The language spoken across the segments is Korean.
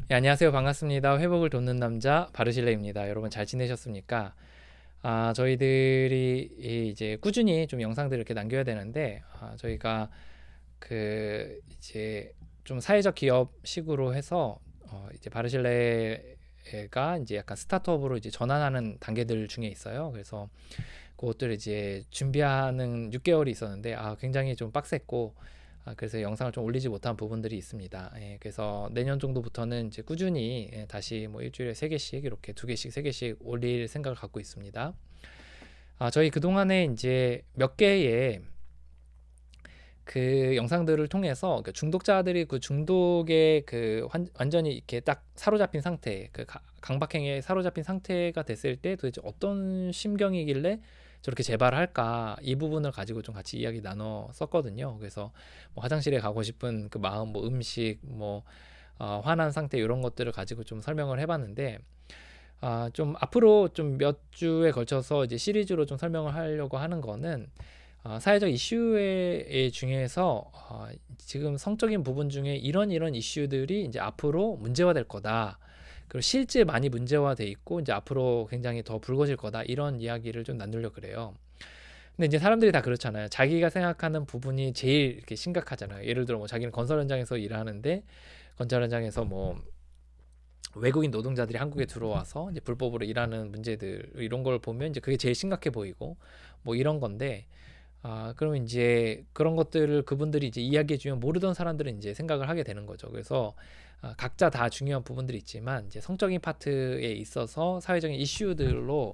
네, 안녕하세요. 반갑습니다. 회복을 돕는 남자 바르실레입니다. 여러분 잘 지내셨습니까? 저희들이 이제 꾸준히 좀 영상들을 이렇게 남겨야 되는데, 저희가 이제 좀 사회적 기업식으로 해서 이제 바르실레가 이제 약간 스타트업으로 이제 전환하는 단계들 중에 있어요. 그래서 그것들을 이제 준비하는 6개월이 있었는데, 굉장히 좀 빡셌고, 그래서 영상을 좀 올리지 못한 부분들이 있습니다. 예, 그래서 내년 정도부터는 이제 꾸준히 다시 뭐 일주일에 3개씩 이렇게 2개씩 3개씩 올릴 생각을 갖고 있습니다. 저희 그동안에 이제 몇 개의 그 영상들을 통해서 그 중독자들이 그 중독에 그 완전히 이렇게 딱 사로잡힌 상태, 그 강박행위에 사로잡힌 상태가 됐을 때 도대체 어떤 심경이길래 저렇게 재발할까, 이 부분을 가지고 좀 같이 이야기 나눴었거든요. 그래서 뭐 화장실에 가고 싶은 그 마음, 뭐 음식, 뭐 화난 상태, 이런 것들을 가지고 좀 설명을 해봤는데, 좀 앞으로 좀 몇 주에 걸쳐서 이제 시리즈로 좀 설명을 하려고 하는 거는, 사회적 이슈에 중에서 지금 성적인 부분 중에 이런 이슈들이 이제 앞으로 문제화될 거다. 그리고 실제 많이 문제화돼 있고 이제 앞으로 굉장히 더 불거질 거다. 이런 이야기를 좀 나누려고 그래요. 근데 이제 사람들이 다 그렇잖아요. 자기가 생각하는 부분이 제일 이렇게 심각하잖아요. 예를 들어 뭐 자기는 건설 현장에서 일하는데, 건설 현장에서 뭐 외국인 노동자들이 한국에 들어와서 이제 불법으로 일하는 문제들, 이런 걸 보면 이제 그게 제일 심각해 보이고 뭐 이런 건데, 그러면 이제 그런 것들을 그분들이 이제 이야기해 주면 모르던 사람들은 이제 생각을 하게 되는 거죠. 그래서 각자 다 중요한 부분들이 있지만 이제 성적인 파트에 있어서 사회적인 이슈들로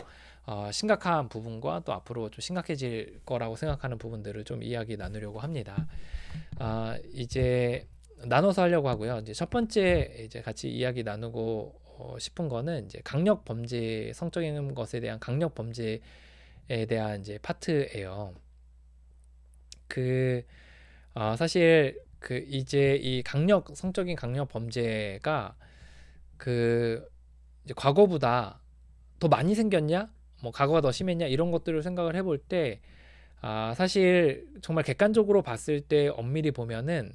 심각한 부분과 또 앞으로 좀 심각해질 거라고 생각하는 부분들을 좀 이야기 나누려고 합니다. 이제 나눠서 하려고 하고요. 이제 첫 번째 이제 같이 이야기 나누고 싶은 거는 이제 강력 범죄, 성적인 것에 대한 강력 범죄에 대한 이제 파트예요. 그 사실 그 이제 이 성적인 강력 범죄가 그 이제 과거보다 더 많이 생겼냐? 뭐 과거가 더 심했냐? 이런 것들을 생각을 해볼 때, 사실 정말 객관적으로 봤을 때 엄밀히 보면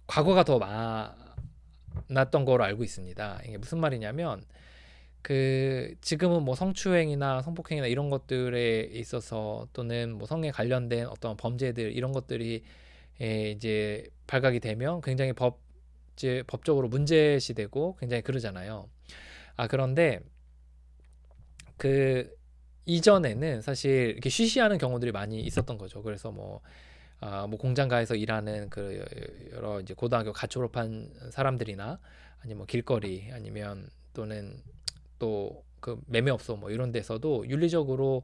과거가 더 많았던 거로 알고 있습니다. 이게 무슨 말이냐면, 지금은 뭐 성추행이나 성폭행이나 이런 것들에 있어서 또는 뭐 성에 관련된 어떤 범죄들, 이런 것들이 이제 발각이 되면 굉장히 법적으로 문제시되고 굉장히 그러잖아요. 그런데 그 이전에는 사실 이렇게 쉬쉬하는 경우들이 많이 있었던 거죠. 그래서 뭐 공장가에서 일하는 그 여러 이제 고등학교 갓 졸업한 사람들이나, 아니면 뭐 길거리, 아니면 또는 또 그 매매업소 뭐 이런 데서도 윤리적으로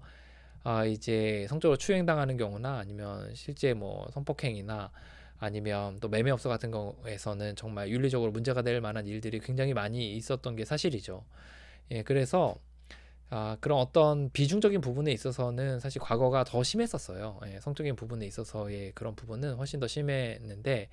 이제 성적으로 추행당하는 경우나, 아니면 실제 뭐 성폭행이나, 아니면 또 매매업소 같은 경우에서는 정말 윤리적으로 문제가 될 만한 일들이 굉장히 많이 있었던 게 사실이죠. 예, 그래서 그런 어떤 비중적인 부분에 있어서는 사실 과거가 더 심했었어요. 예, 성적인 부분에 있어서의 그런 부분은 훨씬 더 심했는데,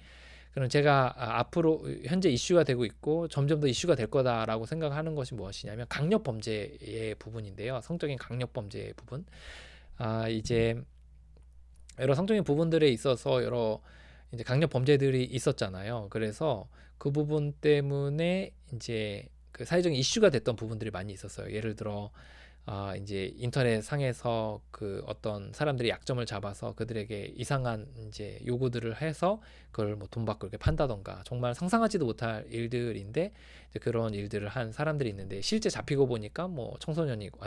그럼 제가 앞으로 현재 이슈가 되고 있고 점점 더 이슈가 될 거다라고 생각하는 것이 무엇이냐면 강력 범죄의 부분인데요. 성적인 강력 범죄의 부분. 이제 여러 성적인 부분들에 있어서 여러 이제 강력 범죄들이 있었잖아요. 그래서 그 부분 때문에 이제 그 사회적인 이슈가 됐던 부분들이 많이 있었어요. 예를 들어 이제 인터넷 상에서 그 어떤 사람들이 약점을 잡아서 그들에게 이상한 이제 요구들을 해서 그걸 뭐 돈 받고 이렇게 판다던가, 정말 상상하지도 못할 일들인데 이제 그런 일들을 한 사람들이 있는데, 실제 잡히고 보니까 뭐 청소년이고,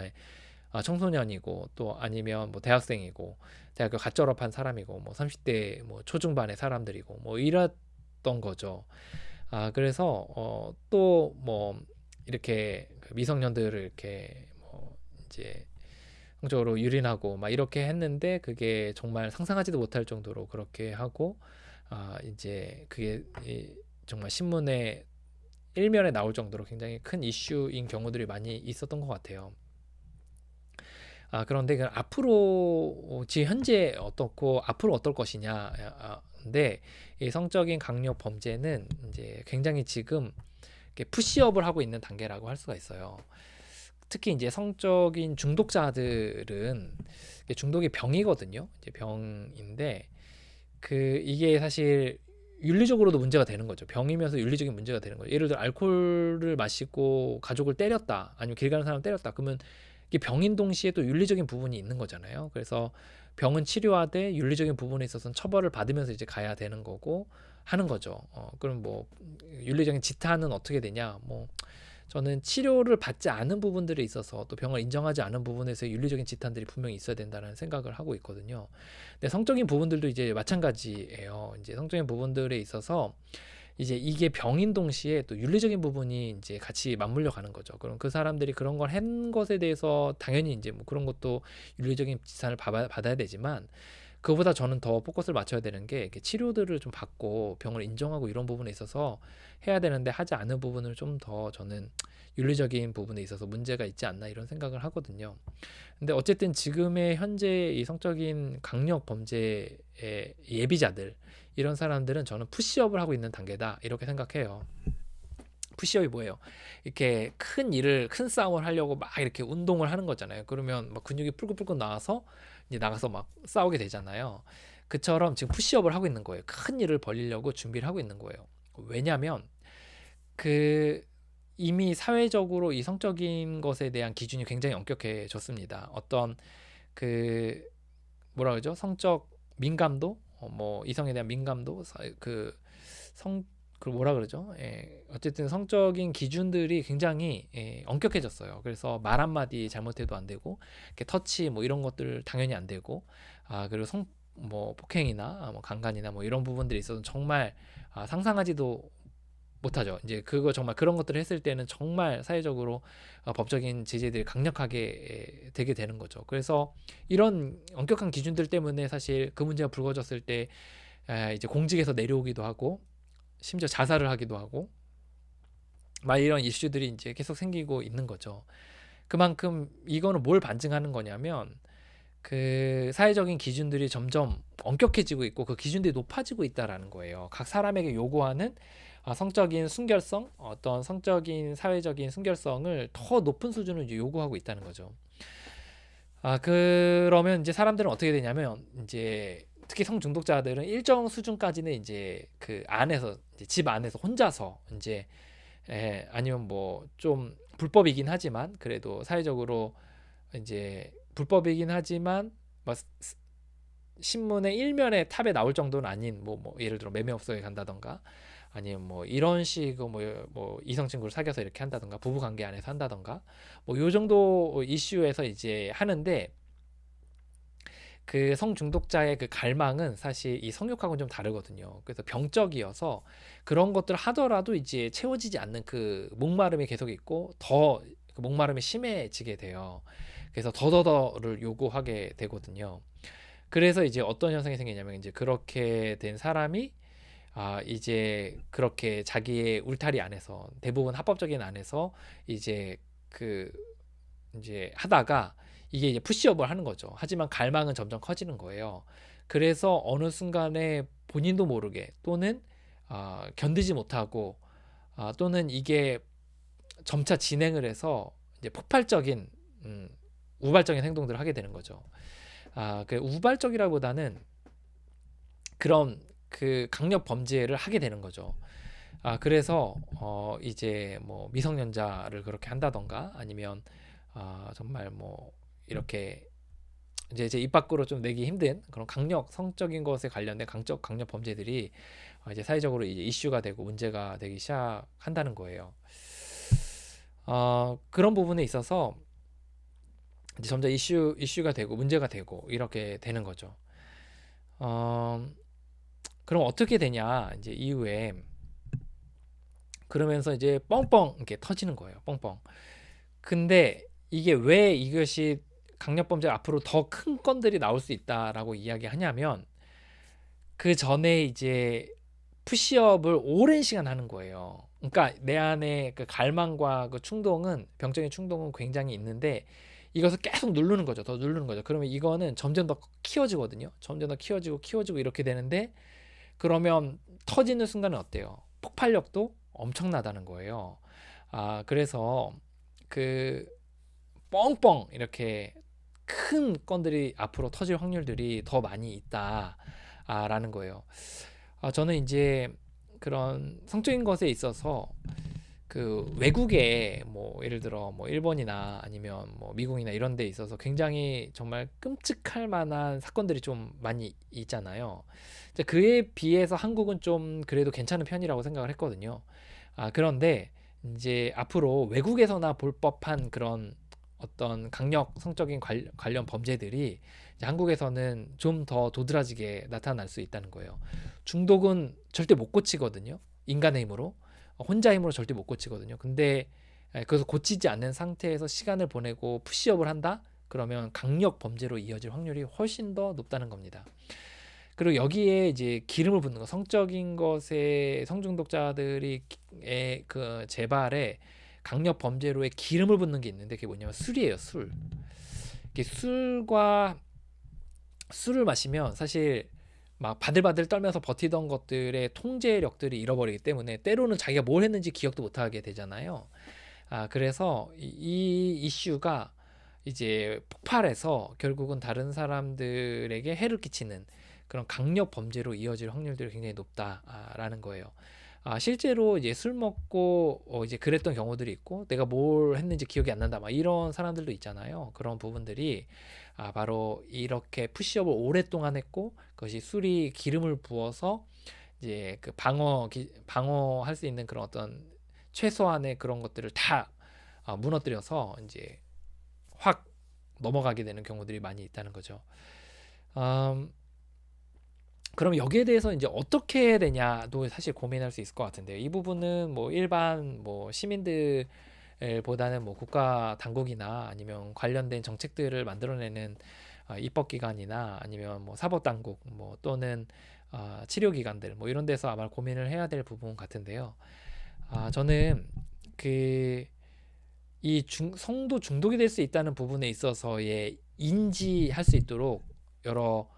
또 아니면 뭐 대학생이고, 대학교 갓 졸업한 사람이고, 뭐 30대 뭐 초중반의 사람들이고 뭐 이랬던 거죠. 그래서 또 뭐 이렇게 그 미성년들을 이렇게 뭐 이제 성적으로 유린하고 막 이렇게 했는데, 그게 정말 상상하지도 못할 정도로 그렇게 하고, 이제 그게 정말 신문에 일면에 나올 정도로 굉장히 큰 이슈인 경우들이 많이 있었던 것 같아요. 그런데 그 앞으로 지금 현재 어떻고 앞으로 어떨 것이냐. 근데 이 성적인 강력 범죄는 이제 굉장히 지금 이렇게 푸시업을 하고 있는 단계라고 할 수가 있어요. 특히 이제 성적인 중독자들은 이게 중독이 병이거든요. 이제 병인데, 이게 사실 윤리적으로도 문제가 되는 거죠. 병이면서 윤리적인 문제가 되는 거죠. 예를 들어 알코올을 마시고 가족을 때렸다, 아니면 길 가는 사람 때렸다. 그러면 이게 병인 동시에 또 윤리적인 부분이 있는 거잖아요. 그래서 병은 치료하되 윤리적인 부분에 있어서는 처벌을 받으면서 이제 가야 되는 거고 하는 거죠. 그럼 뭐 윤리적인 지탄은 어떻게 되냐? 뭐 저는 치료를 받지 않은 부분들에 있어서 또 병을 인정하지 않은 부분에서 윤리적인 지탄들이 분명히 있어야 된다는 생각을 하고 있거든요. 근데 성적인 부분들도 이제 마찬가지예요. 이제 성적인 부분들에 있어서 이제 이게 병인 동시에 또 윤리적인 부분이 이제 같이 맞물려 가는 거죠. 그럼 그 사람들이 그런 걸 한 것에 대해서 당연히 이제 뭐 그런 것도 윤리적인 지탄을 받아야 되지만, 그거보다 저는 더 포커스를 맞춰야 되는 게 이렇게 치료들을 좀 받고 병을 인정하고 이런 부분에 있어서 해야 되는데 하지 않은 부분을 좀 더 저는 윤리적인 부분에 있어서 문제가 있지 않나 이런 생각을 하거든요. 근데 어쨌든 지금의 현재 이 성적인 강력 범죄의 예비자들, 이런 사람들은 저는 푸시업을 하고 있는 단계다 이렇게 생각해요. 푸시업이 뭐예요? 이렇게 큰 싸움을 하려고 막 이렇게 운동을 하는 거잖아요. 그러면 막 근육이 뿔긋뿔긋 나와서 이제 나가서 막 싸우게 되잖아요. 그처럼 지금 푸시업을 하고 있는 거예요. 큰 일을 벌이려고 준비를 하고 있는 거예요. 왜냐하면 그 이미 사회적으로 이 성적인 것에 대한 기준이 굉장히 엄격해졌습니다. 어떤 그 뭐라 그러죠? 성적 민감도, 뭐 이성에 대한 민감도, 성 그 뭐라 그러죠? 예, 어쨌든 성적인 기준들이 굉장히 엄격해졌어요. 그래서 말 한마디 잘못해도 안 되고, 이렇게 터치 뭐 이런 것들 당연히 안 되고, 그리고 성 뭐 폭행이나 뭐 강간이나 뭐 이런 부분들이 있어서 정말 상상하지도 못하죠. 이제 그거 정말 그런 것들을 했을 때는 정말 사회적으로 법적인 제재들이 강력하게 되게 되는 거죠. 그래서 이런 엄격한 기준들 때문에 사실 그 문제가 불거졌을 때 이제 공직에서 내려오기도 하고 심지어 자살을 하기도 하고 막 이런 이슈들이 이제 계속 생기고 있는 거죠. 그만큼 이거는 뭘 반증하는 거냐면 그 사회적인 기준들이 점점 엄격해지고 있고 그 기준들이 높아지고 있다라는 거예요. 각 사람에게 요구하는 성적인 순결성, 어떤 성적인 사회적인 순결성을 더 높은 수준으로 이제 요구하고 있다는 거죠. 그러면 이제 사람들은 어떻게 되냐면 이제 특히 성중독자들은 일정 수준까지는 이제 그 안에서 이제 집 안에서 혼자서 이제 아니면 뭐 좀 불법이긴 하지만 그래도 사회적으로 이제 불법이긴 하지만 뭐 신문의 일면에 탑에 나올 정도는 아닌 뭐 예를 들어 매매업소에 간다던가 아니면 뭐 이런 식으로 뭐 이성 친구를 사귀어서 이렇게 한다던가 부부 관계 안에서 한다던가 뭐 요 정도 이슈에서 이제 하는데, 그 성중독자의 그 갈망은 사실 이 성욕하고는 좀 다르거든요. 그래서 병적이어서 그런 것들 하더라도 이제 채워지지 않는 그 목마름이 계속 있고 더 그 목마름이 심해지게 돼요. 그래서 더더더를 요구하게 되거든요. 그래서 이제 어떤 현상이 생기냐면 이제 그렇게 된 사람이 이제 그렇게 자기의 울타리 안에서 대부분 합법적인 안에서 이제 그 이제 하다가 이게 이제 푸시업을 하는 거죠. 하지만 갈망은 점점 커지는 거예요. 그래서 어느 순간에 본인도 모르게 또는 견디지 못하고 또는 이게 점차 진행을 해서 이제 폭발적인 우발적인 행동들을 하게 되는 거죠. 그 우발적이라보다는 그런 그 강력 범죄를 하게 되는 거죠. 그래서 이제 뭐 미성년자를 그렇게 한다던가 아니면 정말 뭐 이렇게 이제 입 밖으로 좀 내기 힘든 그런 강력 성적인 것에 관련된 강력 범죄들이 이제 사회적으로 이제 이슈가 되고 문제가 되기 시작한다는 거예요. 그런 부분에 있어서 이제 점점 이슈가 되고 문제가 되고 이렇게 되는 거죠. 어, 그럼 어떻게 되냐 이제 이후에 그러면서 이제 뻥뻥 이렇게 터지는 거예요. 뻥뻥. 근데 이게 왜 이것이 강력범죄 앞으로 더 큰 건들이 나올 수 있다라고 이야기하냐면 그 전에 이제 푸시업을 오랜 시간 하는 거예요. 그러니까 내 안에 그 갈망과 그 충동은 병적인 충동은 굉장히 있는데 이것을 계속 누르는 거죠. 더 누르는 거죠. 그러면 이거는 점점 더 키워지거든요. 점점 더 키워지고 이렇게 되는데 그러면 터지는 순간은 어때요? 폭발력도 엄청나다는 거예요. 그래서 그 뻥뻥 이렇게 큰 건들이 앞으로 터질 확률들이 더 많이 있다라는 거예요. 저는 이제 그런 성적인 것에 있어서 그 외국에 뭐 예를 들어 뭐 일본이나 아니면 뭐 미국이나 이런 데 있어서 굉장히 정말 끔찍할 만한 사건들이 좀 많이 있잖아요. 이제 그에 비해서 한국은 좀 그래도 괜찮은 편이라고 생각을 했거든요. 그런데 이제 앞으로 외국에서나 볼 법한 그런 어떤 강력 성적인 관련 범죄들이 이제 한국에서는 좀 더 도드라지게 나타날 수 있다는 거예요. 중독은 절대 못 고치거든요. 인간의 힘으로. 혼자 힘으로 절대 못 고치거든요. 근데 그래서 고치지 않는 상태에서 시간을 보내고 푸시업을 한다? 그러면 강력 범죄로 이어질 확률이 훨씬 더 높다는 겁니다. 그리고 여기에 이제 기름을 붓는 거, 성적인 것에 성중독자들이 그 재발에 강력 범죄로의 기름을 붓는 게 있는데 그게 뭐냐면 술이에요, 술. 이게 술을 마시면 사실 막 바들바들 떨면서 버티던 것들의 통제력들이 잃어버리기 때문에 때로는 자기가 뭘 했는지 기억도 못하게 되잖아요. 그래서 이 이슈가 이제 폭발해서 결국은 다른 사람들에게 해를 끼치는 그런 강력 범죄로 이어질 확률들이 굉장히 높다라는 거예요. 실제로 이제 술 먹고 이제 그랬던 경우들이 있고 내가 뭘 했는지 기억이 안 난다 막 이런 사람들도 있잖아요. 그런 부분들이 바로 이렇게 푸시업을 오랫동안 했고 그것이 술이 기름을 부어서 이제 그 방어할 수 있는 그런 어떤 최소한의 그런 것들을 다 무너뜨려서 이제 확 넘어가게 되는 경우들이 많이 있다는 거죠. 음, 그럼 여기에 대해서 이제 어떻게 해야 되냐도 사실 고민할 수 있을 것 같은데요. 이 부분은 뭐 일반 뭐 시민들 보다는 뭐 국가 당국이나 아니면 관련된 정책들을 만들어내는 입법기관이나 아니면 뭐 사법당국 뭐 또는 치료기관들 뭐 이런 데서 아마 고민을 해야 될 부분 같은데요. 저는 그 이 성도 중독이 될 수 있다는 부분에 있어서의 인지할 수 있도록 여러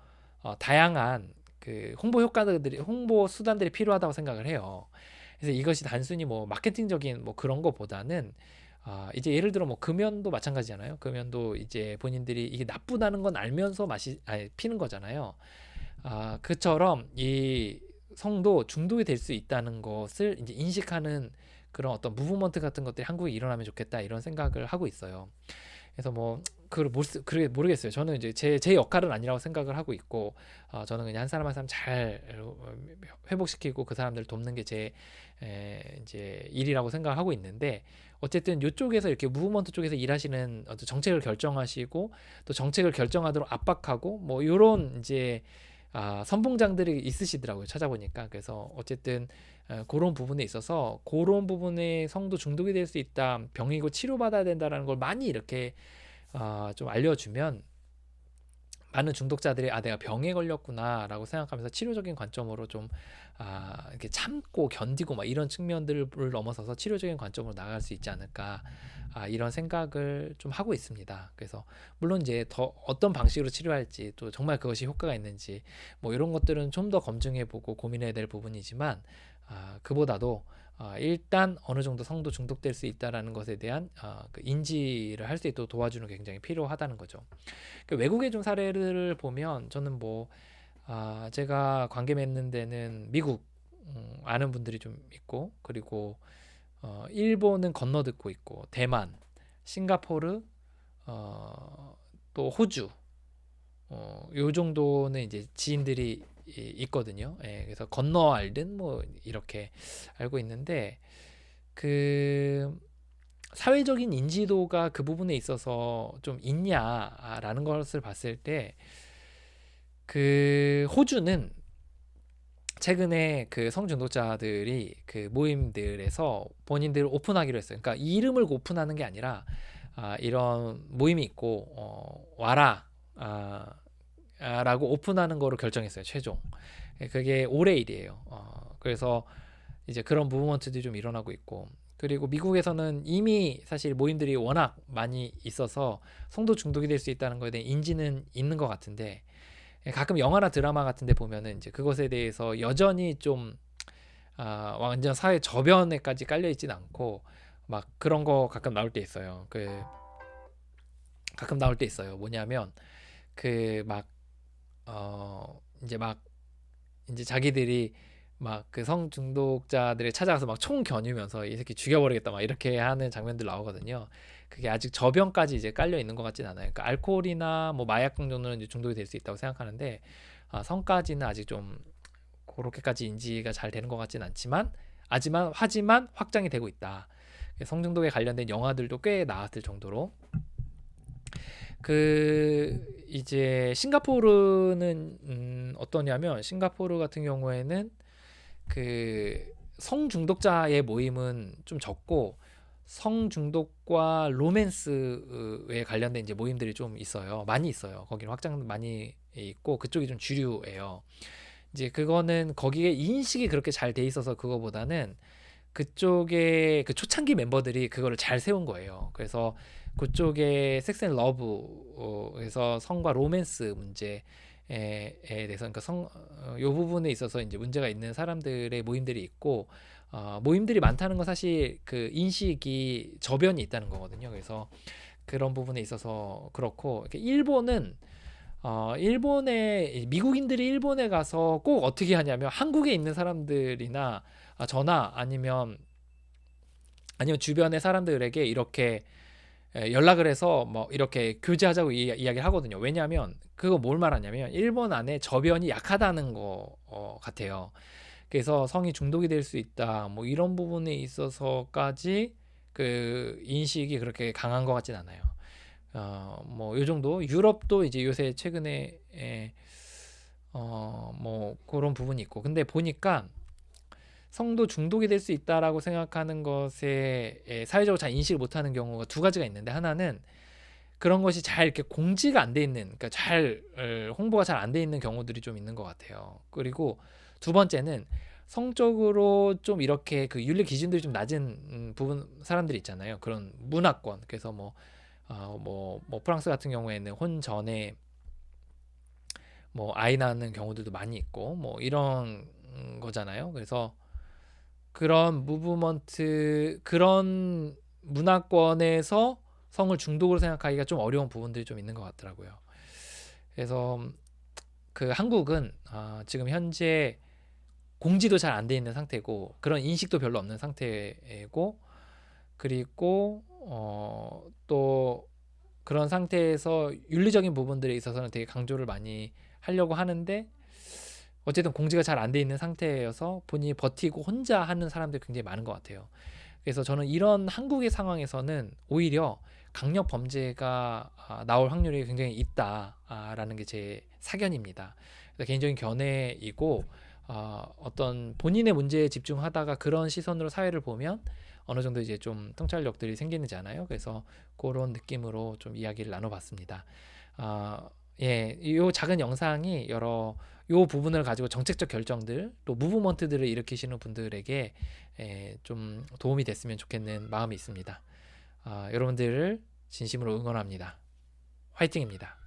다양한 그 홍보 수단들이 필요하다고 생각을 해요. 그래서 이것이 단순히 뭐 마케팅적인 뭐 그런 거보다는 이제 예를 들어 뭐 금연도 마찬가지잖아요. 금연도 이제 본인들이 이게 나쁘다는 건 알면서 피는 거잖아요. 그처럼 이 성도 중독이 될 수 있다는 것을 이제 인식하는 그런 어떤 무브먼트 같은 것들이 한국에 일어나면 좋겠다 이런 생각을 하고 있어요. 그래서 뭐 그게 모르겠어요. 저는 이제 제 역할은 아니라고 생각을 하고 있고 저는 그냥 한 사람 한 사람 잘 회복시키고 그 사람들을 돕는 게 제 이제 일이라고 생각을 하고 있는데 어쨌든 이쪽에서 이렇게 무브먼트 쪽에서 일하시는 어떤 정책을 결정하시고 또 정책을 결정하도록 압박하고 뭐 요런 이제 선봉장들이 있으시더라고요. 찾아보니까. 그래서 어쨌든 그런 부분에 있어서 그런 부분에 성도 중독이 될 수 있다. 병이고 치료받아야 된다라는 걸 많이 이렇게 좀 알려주면 많은 중독자들이 내가 병에 걸렸구나라고 생각하면서 치료적인 관점으로 좀 이렇게 참고 견디고 막 이런 측면들을 넘어서서 치료적인 관점으로 나갈 수 있지 않을까 이런 생각을 좀 하고 있습니다. 그래서 물론 이제 더 어떤 방식으로 치료할지 또 정말 그것이 효과가 있는지 뭐 이런 것들은 좀 더 검증해보고 고민해야 될 부분이지만 그보다도 일단 어느 정도 성도 중독될 수 있다라는 것에 대한 그 인지를 할 수 있도록 도와주는 게 굉장히 필요하다는 거죠. 그 외국의 좀 사례를 보면 저는 뭐 제가 관계 맺는 데는 미국 아는 분들이 좀 있고 그리고 일본은 건너듣고 있고 대만, 싱가포르, 또 호주 요 정도는 이제 지인들이 있거든요. 예, 그래서 건너 알든 뭐 이렇게 알고 있는데 그 사회적인 인지도가 그 부분에 있어서 좀 있냐라는 것을 봤을 때 그 호주는 최근에 그 성중독자들이 그 모임들에서 본인들을 오픈하기로 했어요. 그러니까 이름을 오픈하는 게 아니라 이런 모임이 있고 와라 라고 오픈하는 거로 결정했어요. 최종. 그게 올해 일이에요. 그래서 이제 그런 무브먼트들이 좀 일어나고 있고 그리고 미국에서는 이미 사실 모임들이 워낙 많이 있어서 성도 중독이 될 수 있다는 거에 대한 인지는 있는 것 같은데 가끔 영화나 드라마 같은 데 보면은 이제 그것에 대해서 여전히 좀 완전 사회 저변에까지 깔려 있진 않고 막 그런 거 가끔 나올 때 있어요. 가끔 나올 때 있어요. 뭐냐면 그 막 이제 막 이제 자기들이 막 그 성중독자들이 찾아가서 막 총 겨누면서 이 새끼 죽여버리겠다 막 이렇게 하는 장면들 나오거든요. 그게 아직 저변까지 이제 깔려 있는 것 같진 않아요. 그러니까 알코올이나 뭐 마약 정도는 이제 중독이 될 수 있다고 생각하는데 성까지는 아직 좀 그렇게까지 인지가 잘 되는 것 같진 않지만 하지만 확장이 되고 있다. 성중독에 관련된 영화들도 꽤 나왔을 정도로 그 이제 싱가포르는 어떠냐면 싱가포르 같은 경우에는 그 성중독자의 모임은 좀 적고 성중독과 로맨스에 관련된 이제 모임들이 좀 있어요. 많이 있어요. 거기는 확장 많이 있고 그쪽이 좀 주류예요. 이제 그거는 거기에 인식이 그렇게 잘 돼 있어서 그거보다는 그쪽에 그 초창기 멤버들이 그거를 잘 세운 거예요. 그래서 그쪽에 섹스 앤 러브에서 성과 로맨스 문제에 대해서 그러니까 요 부분에 있어서 이제 문제가 있는 사람들의 모임들이 있고 모임들이 많다는 건 사실 그 인식이 저변이 있다는 거거든요. 그래서 그런 부분에 있어서 그렇고 일본은 일본에 미국인들이 일본에 가서 꼭 어떻게 하냐면 한국에 있는 사람들이나 저나 아니면 주변의 사람들에게 이렇게 연락을 해서 뭐 이렇게 교제하자고 이야기를 하거든요. 왜냐하면 그거 뭘 말하냐면 일본 안에 저변이 약하다는 거 같아요. 그래서 성이 중독이 될 수 있다. 뭐 이런 부분에 있어서까지 그 인식이 그렇게 강한 것 같진 않아요. 뭐 요 정도. 유럽도 이제 요새 최근에 뭐 그런 부분이 있고. 근데 보니까 성도 중독이 될 수 있다라고 생각하는 것에 사회적으로 잘 인식을 못하는 경우가 두 가지가 있는데 하나는 그런 것이 잘 이렇게 공지가 안 돼 있는, 그러니까 잘 홍보가 잘 안 돼 있는 경우들이 좀 있는 것 같아요. 그리고 두 번째는 성적으로 좀 이렇게 그 윤리 기준들이 좀 낮은 부분 사람들이 있잖아요. 그런 문화권. 그래서 뭐 프랑스 같은 경우에는 혼 전에 뭐 아이 낳는 경우들도 많이 있고 뭐 이런 거잖아요. 그래서 그런 무브먼트 그런 문화권에서 성을 중독으로 생각하기가 좀 어려운 부분들이 좀 있는 것 같더라고요. 그래서 그 한국은 지금 현재 공지도 잘 안 돼 있는 상태고 그런 인식도 별로 없는 상태고 그리고 또 그런 상태에서 윤리적인 부분들에 있어서는 되게 강조를 많이 하려고 하는데 어쨌든 공지가 잘 안 돼 있는 상태여서 본인이 버티고 혼자 하는 사람들이 굉장히 많은 것 같아요. 그래서 저는 이런 한국의 상황에서는 오히려 강력 범죄가 나올 확률이 굉장히 있다라는 게 제 사견입니다. 개인적인 견해이고 어떤 본인의 문제에 집중하다가 그런 시선으로 사회를 보면 어느 정도 이제 좀 통찰력들이 생기는잖아요. 그래서 그런 느낌으로 좀 이야기를 나눠봤습니다. 예, 이 작은 영상이 여러 요 부분을 가지고 정책적 결정들 또 무브먼트들을 일으키시는 분들에게 좀 도움이 됐으면 좋겠는 마음이 있습니다. 여러분들을 진심으로 응원합니다. 화이팅입니다.